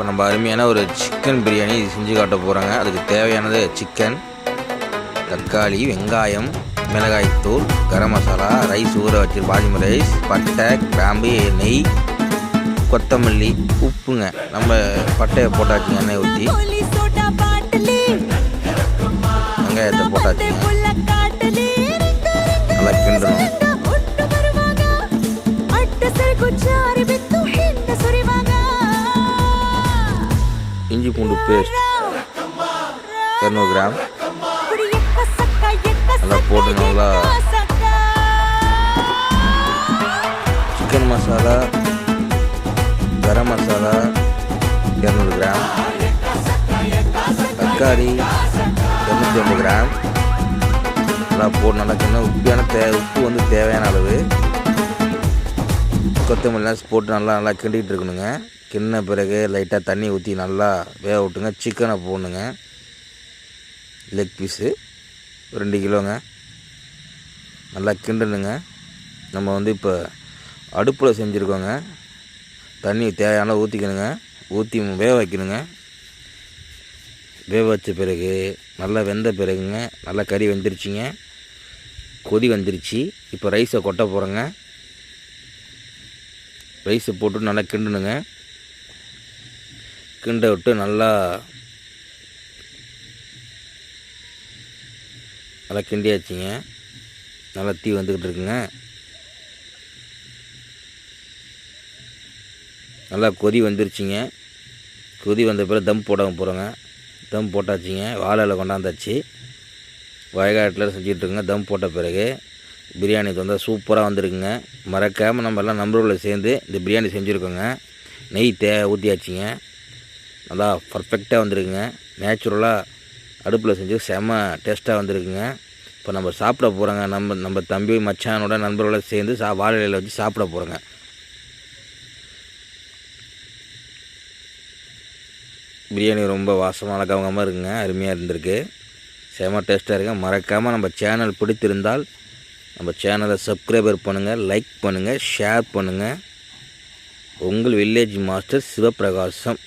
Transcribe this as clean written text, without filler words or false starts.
இப்போ நம்ம அருமையான ஒரு சிக்கன் பிரியாணி செஞ்சு காட்ட போகிறோங்க. அதுக்கு தேவையானது சிக்கன், தக்காளி, வெங்காயம், மிளகாய்த்தூள், கரம் மசாலா, ரைஸ் ஊற வச்சு பாஸ்மதி ரைஸ், பட்டை, கிராம்பு, நெய், கொத்தமல்லி, உப்புங்க. நம்ம பட்டையை போட்டாச்சுங்க, எண்ணெய் ஊற்றி வெங்காயத்தை போட்டாச்சுங்க, நல்லா கிண்டணும். இஞ்சி பூண்டு பேஸ்ட் 200 கிராம் நல்லா போட்டு நல்லா சிக்கன் மசாலா, கரம் மசாலா 200 கிராம், தக்காளி 250 கிராம் நல்லா போட்டு நல்லா கிண்ண உப்பு வந்து தேவையான அளவு, கொத்தமல்லாம் போட்டு நல்லா கிண்டிகிட்டு இருக்கணுங்க. கிண்ண பிறகு லைட்டாக தண்ணி ஊற்றி நல்லா வேக விட்டுங்க. சிக்கனை போடணுங்க. லெக் பீஸு 2 கிலோங்க. நல்லா கிண்டணுங்க. நம்ம வந்து இப்போ அடுப்பில் செஞ்சுருக்கோங்க. தண்ணி தேவையான ஊற்றிக்கணுங்க. ஊற்றி வேக வைக்கணுங்க. வேக வச்ச பிறகு நல்லா வெந்த பிறகுங்க நல்லா கறி வெந்துருச்சுங்க. கொதி வந்துருச்சு. இப்போ ரைஸை கொட்ட போகிறோங்க. ரைஸை போட்டு நல்லா கிண்டணுங்க. கிண்ட விட்டு நல்லா கிண்டியாச்சுங்க. நல்லா தீ வந்துக்கிட்டு இருக்குங்க. நல்லா கொதி வந்துருச்சுங்க. கொதி வந்த பிறகு தம் போட போகிறோங்க. தம் போட்டாச்சுங்க. வாழையில் கொண்டாந்தாச்சு. வயக்காட்டில் செஞ்சிட்ருக்குங்க. தம் போட்ட பிறகு பிரியாணி வந்து சூப்பராக வந்துருக்குங்க. மறக்காமல் நம்ம எல்லாம் நண்பர்களை சேர்ந்து இந்த பிரியாணி செஞ்சுருக்கோங்க. நெய் ஊற்றியாச்சுங்க. நல்லா பர்ஃபெக்டாக வந்துருக்குங்க. நேச்சுரலாக அடுப்பில் செஞ்சு செம்ம டேஸ்ட்டாக வந்துருக்குங்க. இப்போ நம்ம சாப்பிட போகிறோங்க. நம்ம தம்பி மச்சானோட நண்பர்களோட சேர்ந்து வாழையில வச்சு சாப்பிட போகிறோங்க. பிரியாணி ரொம்ப வாசமான கவனமாக இருக்குங்க. அருமையாக இருந்திருக்கு. செம்ம டேஸ்ட்டாக இருக்குங்க. மறக்காமல் நம்ம சேனல் பிடித்திருந்தால் நம்ம சேனலை சப்ஸ்கிரைபர் பண்ணுங்கள், லைக் பண்ணுங்கள், ஷேர் பண்ணுங்கள். உங்கள் வில்லேஜ் மாஸ்டர் சிவபிரகாசம்.